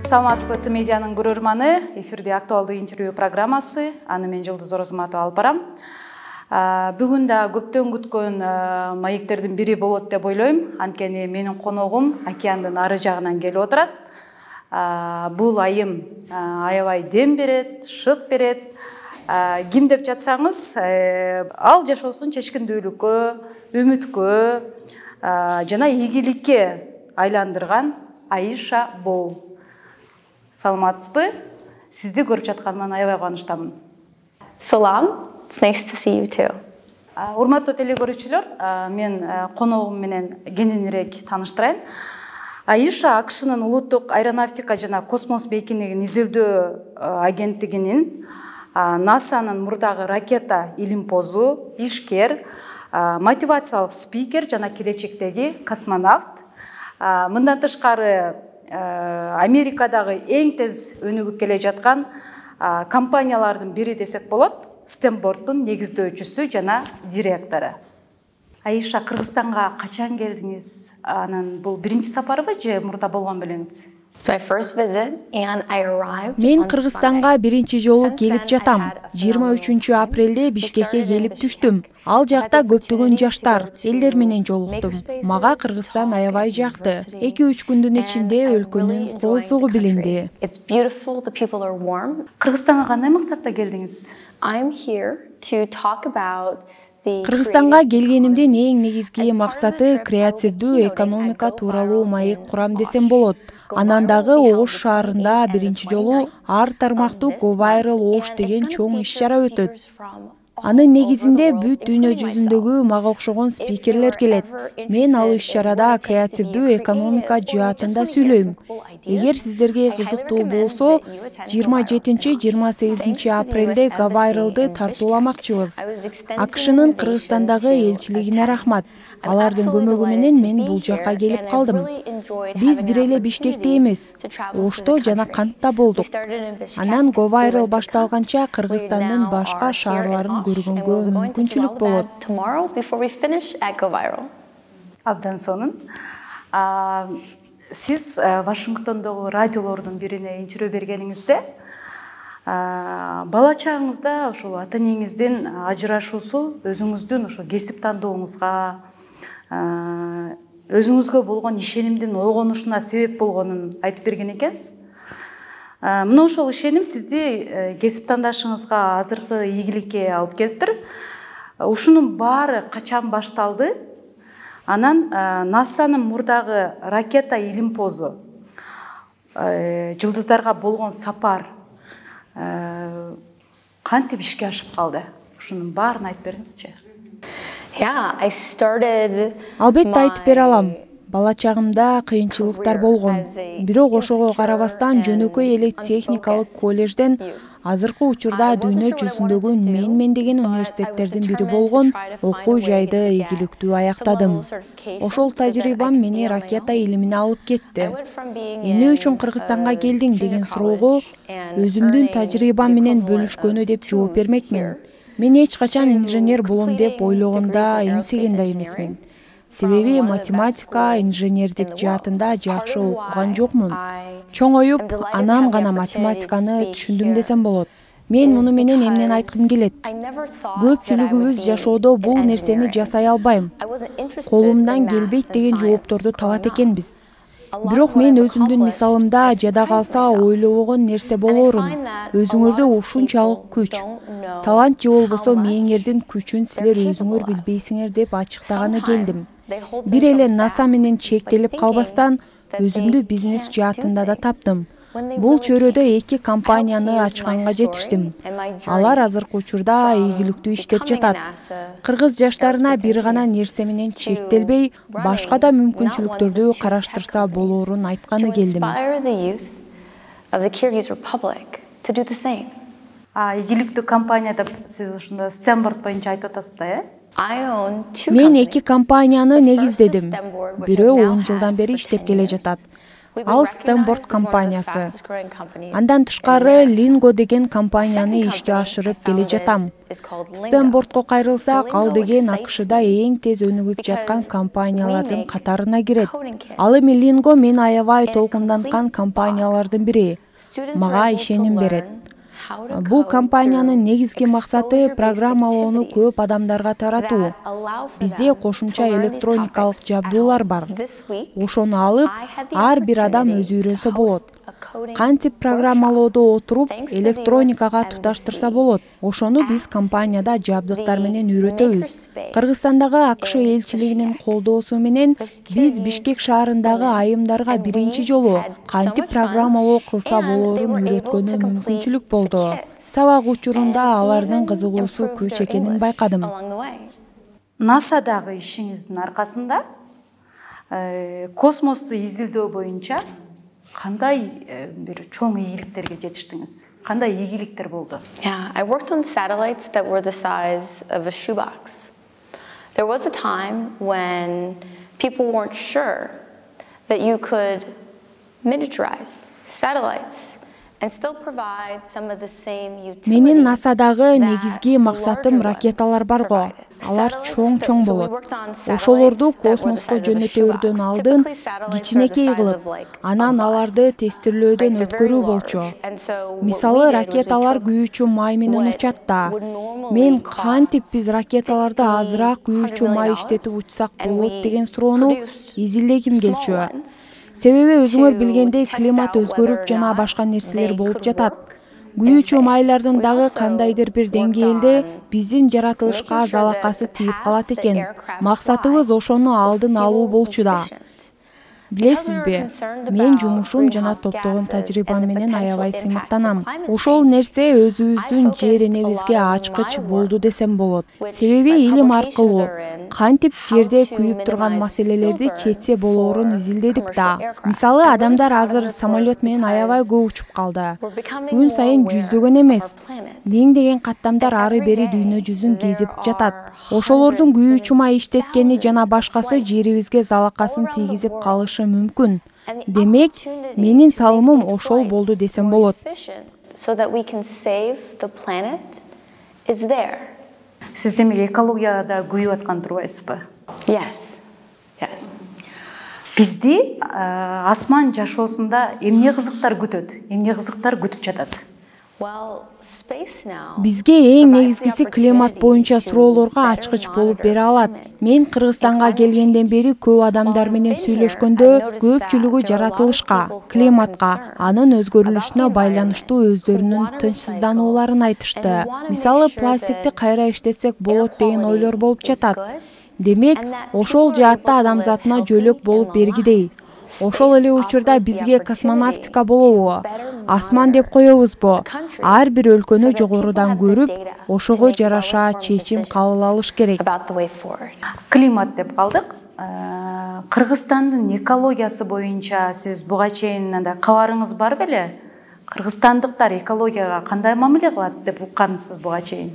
Саламатсызбы медианын көрөрманы, эфирде актуалдуу интервью программасы, аны мен Жылдыз Орозматова алып барам. Бүгүн да көптөн күткөн маектердин бири болот деп ойлойм. Анткени менин коногум океандын ары жагынан келип отурат. Бул айым аябай дем берет, шык берет. Ким деп жатсаңыз, ал жашоосун чечкиндүүлүккө, үмүткө жана ийгиликке айландырган Аиша Боу. Саламатсызбы? Сизди көрүп жатканыма аябай кубанычтамын. Салам. It's nice to see you too. Урматтуу телекөрүүчүлөр, мен коногум менен кененирээк тааныштырайын. Аиша АКШнын улуттук аэронавтика жана космос бейкиндигин изилдөө агенттигинин, НАСАнын мурдагы ракета илимпозу, ишкер, мотивациялык спикер жана келечектеги космонавт. Мындан тышкары Америкадагы эң тез өнүгүп келе жаткан компаниялардын бири десек болот. Стэнфорддун негиздөөчүсү жана директору. Аиша, Кыргызстанга качан келдиңиз? Анан бул биринчи сапарбы же мурда болгон белеңиз? Мен Кыргызстанга биринчи жолу келип жатам. 23-апрелде Бишкекке келип түштүм. Ал жакта көптөгөн жаштар, элдер менен жолуктум. Мага Кыргызстан аябай жакты. 2-3 күндүн ичинде өлкөнүн кооздугу билинди. Кыргызстанга кандай максатта келдиңиз? Кыргызстанга келгенимдин эң негизги максаты креативдүү экономика тууралуу маек курам десем болот. Анан дагы Ош шаарында биринчи жолу ар тармактуу Go Viral Osh деген чоң иш-чара өтөт. Анын негизинде бүт дүйнө жүзүндөгү мага окшогон спикерлер келет. Мен ал иш-чарада креативдүү экономика жаатында сүйлөйм. Эгер сиздерге кызыктуу болсо, 27-28 апрелде Go Viral'ды тартууламакчыбыз. АКШнын Кыргызстандагы элчилигине рахмат. Алардын көмөгү менен мен бул жакка келип калдым. Биз бир эле Бишкекте эмес, Ошто жана Кантта болдук. Анан Go Viral башталганча Кыргызстандын башка шаарларын көргөнгө мүмкүнчүлүк болот. Абдан сонун. Сиз Вашингтондогу радиолордун бирине интервью бергениңизде, бала чагыңызда ошол ата энеңиздин ажырашуусу өзүңүздүн ошо кесип тандооңузга, өзүңүзгө болгон ишенимдин ойгонушуна себеп болгонун айтып берген экенсиз. Мына ошол ишеним сизди кесип тандашыңызга, азыркы ийгиликке алып келиптир. Ушунун баары качан башталды? Анан НАСАнын мурдагы ракета илимпозу, жылдыздарга болгон сапар кантип ишке ашып калды? Ушунун баарын айтып бериңизчи. Албетте айтып бере алам. Бала чагымда кыйынчылыктар болгон. Бирок ошого карабастан жөнөкөй эле техникалык коллежден азыркы учурда дүйнө жүзүндөгү менмен деген университеттердин бири болгон окуу жайды ийгиликтүү аяктадым. Ошол тажрыйбам мени ракета илимине алып кетти. Эмне үчүн Кыргызстанга келдиң деген суроого өзүмдүн тажрыйбам менен бөлүшкөнү деп жооп бермекмин. Мен эч качан инженер болом деп ойлогонда эңсеген да эмесмин. Себеби математика, инженердик жаатында жакшы окуган жокмун. Чоңоюп, анан гана математиканы түшүндүм десем болот. Мен муну менен эмнени айткым келет? Көпчүлүгүбүз жашоодо бул нерсени жасай албайм, колумдан келбейт деген жоопторду табат экенбиз. Бирок мен өзүмдүн мисалымда жада калса ойлобогон нерсе болоорун. Өзүңөрдө ушунчалык күч, талант же болбосо мээңердин күчүн силер өзүңөр билбейсиңер деп ачыктаганы келдим. Бир эле НАСА менен чектелип калбастан өзүмдү бизнес жаатында да таптым. Бул чөйрөдө 2 компанияны ачканга жетиштим. Алар азыркы учурда ийгиликтүү иштеп жатат. Кыргыз жаштарына бир гана нерсе менен чектелбей, башка да мүмкүнчүлүктөрдү караштырса болоорун айтканы келдим. Ийгиликтүү компания деп сиз ушунда Стэнфорд боюнча айтып атасыз да, э? Мен 2 компанияны негиздедим. Бирөө 10 жылдан бери иштеп келе жатат. Ал Stanford компаниясы. Андан тышкары Lingo деген компанияны ишке ашырып келе жатам. Stanfordко кайрылсак, ал деген АКШда эң тез өнүгүп жаткан компаниялардын катарына кирет. Ал эми Lingo мен аябай толкунданткан компаниялардын бири. Мага ишеним берет. Бул компаниянын негизги максаты программалоону көп адамдарга таратуу. Бизде кошумча электроникалык жабдуулар бар. Ошону алып, ар бир адам өзү үйрөнсө болот. Кантип программалоодо отуруп, электроникага туташтырса болот. Ошону биз компанияда жабдыктар менен үйрөтөбүз. Кыргызстандагы АКШ элчилигинин колдоосу менен биз Бишкек шаарындагы айымдарга биринчи жолу кантип программалоо кылса болоорун үйрөткөнү мүмкүнчүлүк болду. Сабак учурунда алардын кызыгуусу көч экенин байкадым. НАСАдагы ишиңиздин аркасында космосту изилдөө боюнча кандай бир чоң ийгиликтерге жетиштиңиз? Кандай ийгиликтер болду? Yeah, I worked on satellites that were the size of a shoebox. There was a time when people weren't sure that you could miniaturize satellites and still provide some of the same utility. Менин НАСАдагы негизги максатым ракеталар барго. Алар чоң болот. Ошолорду космоско жөнөтөөрдөн алдын кичинекей кылып, анан аларды тестирлөөдөн өткөрүү болчу. Мисалы, ракеталар күйүүчү май менен учат да. Мен кантип биз ракеталарды азыраак күйүүчү май иштетип учсак болот деген суроону изилдегим келчү. Себеби өзүңөр билгендей климат өзгөрүп жана башка нерселер болуп жатат. Күйүүчү майлардын дагы кандайдыр бир деңгээлде биздин жаратылышка залакасы тийип калат экен. Максатыбыз ошону алдын алуу болчу да. Билесизби, мен жумушум жана топтогон тажрыйбам менен аябай сыймыктанам. Ошол нерсе өзүбүздүн жер энебизге ачкыч болду десем болот. Себеби илим аркылуу кантип жерде күйүп турган маселелерди чечсе болоорун изилдедик да. Мисалы, адамдар азыр самолет менен аябай көп учуп калды. Күн сайын жүздөгөн эмес, миңдеген каттамдар ары бери дүйнө жүзүн кезип жатат. Ошолордун күйүүчү май иштеткени жана башкасы жерибизге залакасын тийгизип калышы мүмкүн. Демек, менин салымым ошол болду десем болот. Сиз демек экологияда күйүп аткан турбайсызбы? Yes. Бизди асман жашоосунда эмне кызыктар күтөт? Эмне кызыктар күтүп жатат? Бизге эң негизгиси климат боюнча суроолорго ачкыч болуп бере алат. Мен Кыргызстанга келгенден бери көп адамдар менен сүйлөшкөндө көпчүлүгү жаратылышка, климатка, анын өзгөрүлүшүнө байланыштуу өздөрүнүн тынчсызданууларын айтышты. Мисалы, пластикти кайра иштетсек болот деген ойлор болуп жатат. Демек, ошол жаатта адамзатына жөлөк болуп бергидей. Ошол эле учурда бизге космонавтика болобу, асман деп коебузбу? Ар бир өлкөнү жогорудан көрүп, ошого жараша чечим кабыл алыш керек. Климат деп калдык. Кыргызстандын экологиясы боюнча сиз буга чейин кабарыңыз бар беле? Кыргызстандыктар экологияга кандай мамиле кылат деп уккансыз буга чейин?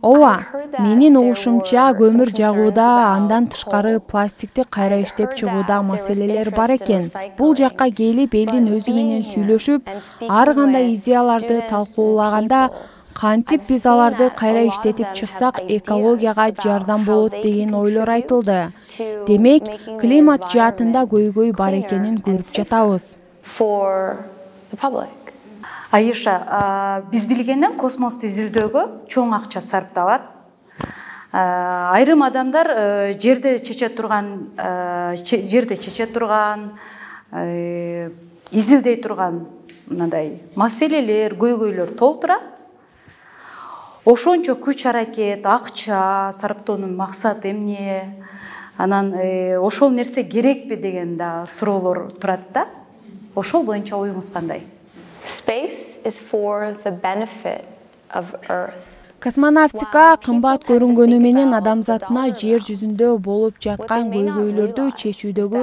Ооба, менин угушумча көмүр жагууда, андан тышкары пластикти кайра иштеп чыгууда маселелер бар экен. Бул жакка келип элдин өзү менен сүйлөшүп, ар кандай идеяларды талкуулаганда, кантип биз аларды кайра иштетип чыксак экологияга жардам болот деген ойлор айтылды. Демек, климат жаатында көйгөй бар экенин көрүп жатабыз. Айыша, биз билгенден космосту изилдөөгө чоң акча сарпталат. Айрым адамдар жерде чече турган, изилдей турган мындай маселелер, көйгөйлөр толтура. Ошончо күч аракет, акча сарптоонун максаты эмне? Анан ошол нерсе керекпи деген да суроолор турат да. Ошол боюнча оюңуз кандай? Space is for the benefit of Earth. Космонавтика кымбат көрүнгөнү менен адамзатына жер жүзүндө болуп жаткан көйгөйлөрдү чечүүдөгү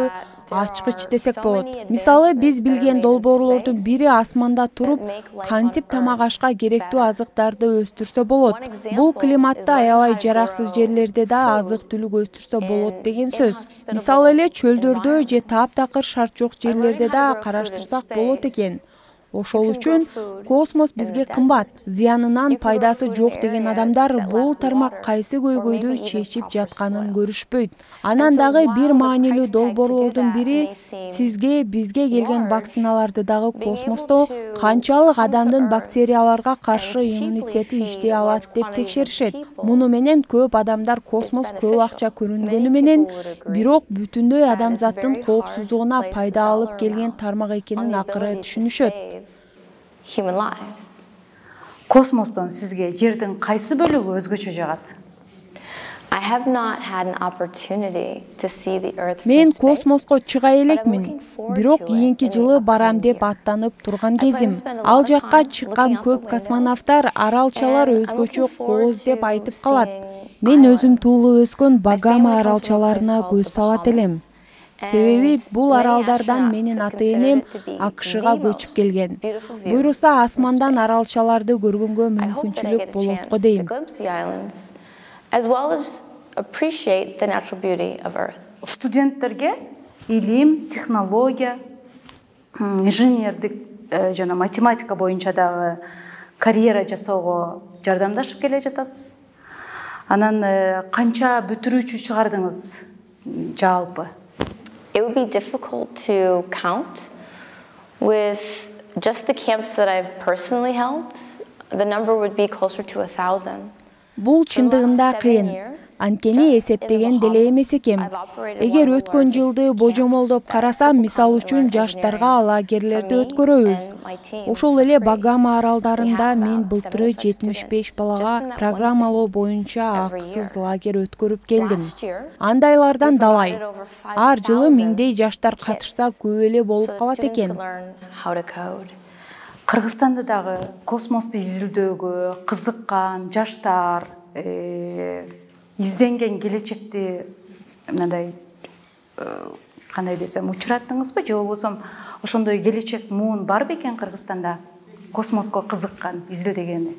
ачкыч десек болот. Мисалы, биз билген долбоорлордун бири асманда туруп, кантип тамак ашка керектүү азыктарды өстүрсө болот. Бул климатты аябай жараксыз жерлерде да азык-түлүк өстүрсө болот деген сөз. Мисалы эле чөлдөрдө же таптакыр шарт жок жерлерде да караштырсак болот экен. Ошол үчүн космос бизге кымбат, зыянынан пайдасы жок деген адамдар бул тармак кайсы көйгөйдү чечип жатканын көрүшпөйт. Анан дагы бир маанилүү долбоорлордун бири сизге бизге келген вакциналарды дагы космосто канчалык адамдын бактерияларга каршы иммунитети иштей алат деп текшеришет. Муну менен көп адамдар космос көп акча көрүнгөнү менен, бирок бүтүндөй адамзаттын коопсуздугуна пайда алып келген тармак экенин акыры түшүнүшөт. Космостон сизге жердин кайсы бөлүгү өзгөчө жагат? Мен космоско чыга элекмин, бирок кийинки жылы барам деп аттанып турган кезим. Ал жакка чыккан көп космонавттар аралчалар өзгөчө кооз деп айтып калат. Мен өзүм туулуп өскөн Багама аралчаларына көз салат элем. Себеби бул аралдардан менин ата-энем АКШга көчүп келген. Буйруса асмандан аралчаларды көргөнгө мүмкүнчүлүк болот го дейм. Студенттерге илим, технология, инженердик жана математика боюнча дагы карьера жасоого жардамдашып келе жатасыз. Анан канча бүтүрүүчү чыгардыңыз жалпы? It would be difficult to count. With just the camps that I've personally held, the number would be closer to 1,000. Бул чындыгында кыйын. Анткени эсептеген деле эмес экем. Эгер өткөн жылды божомолдоп карасам, мисал үчүн жаштарга лагерлерди өткөрөбүз. Ошол эле Багама аралдарында мен былтыры 75 балага программалоо боюнча акысыз лагерь өткөрүп келдим. Андайлардан далай. Ар жылы миңдей жаштар катышса көп эле болуп калат экен. Кыргызстанда дагы космосту изилдөөгө кызыккан жаштар, изденген келечекти мындай кандай десем учураттыңызбы, же болбосо ошондой келечек муун бар бекен Кыргызстанда космоско кызыккан, изилдегени?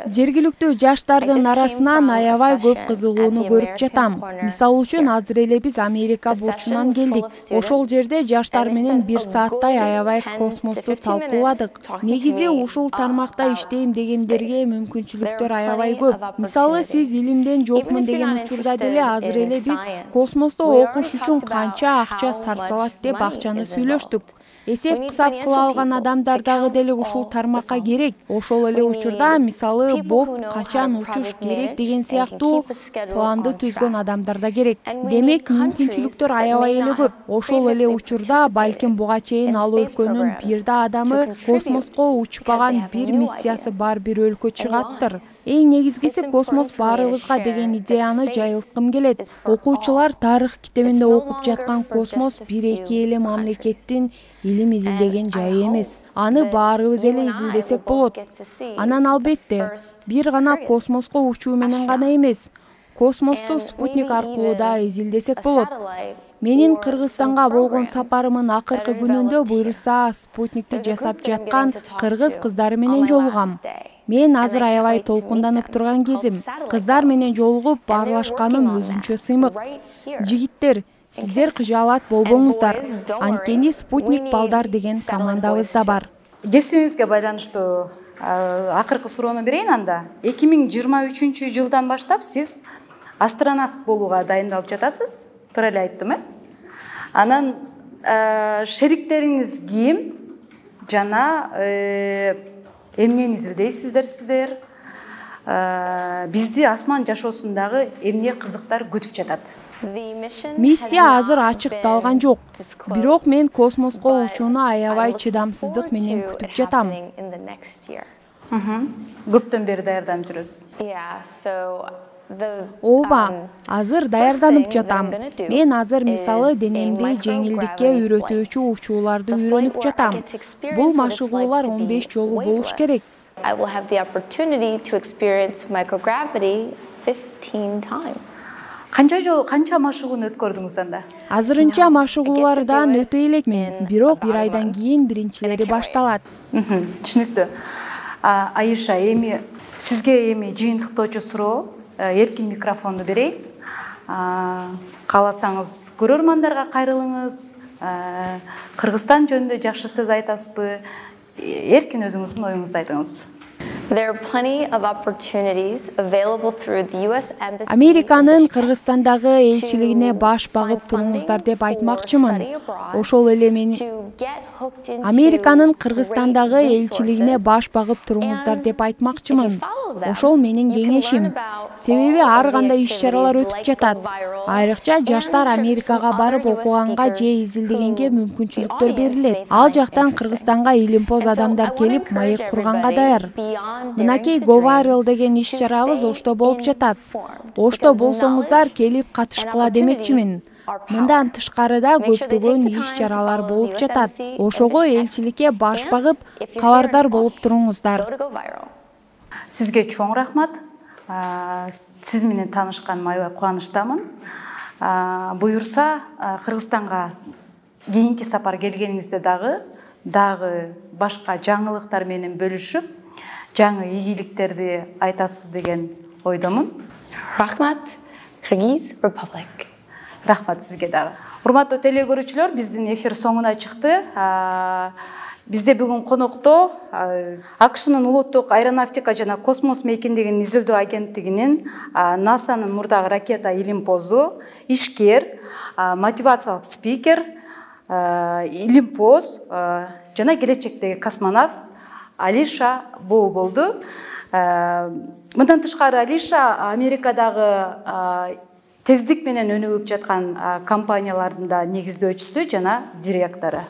Жергиликтүү жаштардын арасынан аябай көп кызыгууну көрүп жатам. Мисалы үчүн азыр эле биз Америка бурчунан келдик. Ошол жерде жаштар менен 1 сааттай аябай космосту талкууладык. Негизи ушул тармакта иштейм дегендерге мүмкүнчүлүктөр аябай көп. Мисалы, сиз илимден жокмун деген учурда деле азыр эле биз космосто окуш үчүн канча акча сарпталат деп акчаны сүйлөштүк. Эсеп кысап кыла алган адамдар дагы деле ушул тармакка керек. Ошол эле учурда мисалы Боб качан учуш керек деген сыяктуу планды түзгөн адамдар да керек. Демек, мүмкүнчүлүктөр аябай эле көп. Ошол эле учурда балким буга чейин ал өлкөнүн бир да адамы космоско учпаган бир миссиясы бар бир өлкө чыгаттыр. Эң негизгиси космос баарыбызга деген идеяны жайылткым келет. Окуучулар тарых китебинде окуп жаткан космос 1-2 эле мамлекеттин илим изилдеген жайы эмес. Аны баарыбыз эле изилдесек болот. Анан албетте, бир гана космоско учуу менен гана эмес, космосту спутник аркылуу да изилдесек болот. Менин Кыргызстанга болгон сапарымын акыркы күнүндө буйруса спутникти жасап жаткан кыргыз кыздары менен жолугам. Мен азыр аябай толкунданып турган кезим. Кыздар менен жолугуп баарлашканым өзүнчө сыймык. Жигиттер, сиздер кыжаалат болбоңуздар. Анткени спутник балдар деген командабыз да бар. Кесибиңизге байланыштуу акыркы суроону берейин анда. 2023 жылдан баштап сиз астронавт болууга дайындалып жатасыз. Туура эле айттым, Анан шериктериңиз ким жана эмнени изилдейсиздер сиздер? Бизди асман жашоосундагы эмне кызыктар күтүп жатат? Миссия азыр ачыкталган жок. Бирок мен космоско учууну аябай чыдамсыздык менен күтүп жатам. Көптөн бери даярданып жүрөсүз. Ооба, азыр даярданып жатам. Мен азыр мисалы денемди жеңилдикке үйрөтүүчү учууларды үйрөнүп жатам. Бул машыгуулар 15 жолу болуш керек. I will have the opportunity to experience microgravity 15 times. Канча машыгууну өткөрдүңүз анда? Азырынча машыгуулардан өтө элекмин, бирок бир айдан кийин биринчилери башталат. Түшүнүктүү. Айша, эми сизге жыйынтыктоочу суроо, эркин микрофонду берейин. Кааласаңыз көрөрмандарга кайрылыңыз. Кыргызстан жөнүндө жакшы сөз айтасызбы? Эркин өзүңүздүн оюңузду айтыңыз. There are plenty of opportunities available through the US Embassy. Американын Кыргызстандагы элчилигине баш багып туруңуздар деп айтмакчымын. Ошол эле Американын Кыргызстандагы элчилигине баш багып туруңуздар деп айтмакчымын. Ошол менин кеңешим. Себеби ар кандай иш-чаралар өтүп жатат. Айрыкча жаштар Америкага барып окуганга же изилдегенге мүмкүнчүлүктөр берилет. Ал жактан Кыргызстанга илимпоз адамдар келип маек курганга даяр. Мынакей Go Viral деген иш-чарабыз Ошто болуп жатат. Ошто болсоңуздар келип катышкыла демекчимин. Мындан тышкарыда көптөгөн иш-чаралар болуп жатат. Ошого элчиликке баш багып, кабардар болуп туруңуздар. Сизге чоң рахмат. Сиз менен таанышканыма аябай кубанычтамын. Буюрса, Кыргызстанга кийинки сапар келгениңизде дагы башка жаңылыктар менен бөлүшүп, жаңы ийгиликтерди айтасыз деген ойдомун. Рахмат, Кыргыз Республика. Рахмат сизге дагы. Урматтуу телекөрүүчүлөр, биздин эфир соңуна чыкты. Бизде бүгүн конокто АКШнын улуттук аэронавтика жана космос мейкиндигинин изилдөө агенттигинин НАСАнын мурдагы ракета илимпозу, ишкер, мотивациялык спикер, илимпоз жана келечектеги космонавт Алиша Боу болду. Мындан тышкары Алиша Америкадагы тездик менен өнүгүп жаткан компаниялардын да негиздөөчүсү жана директору.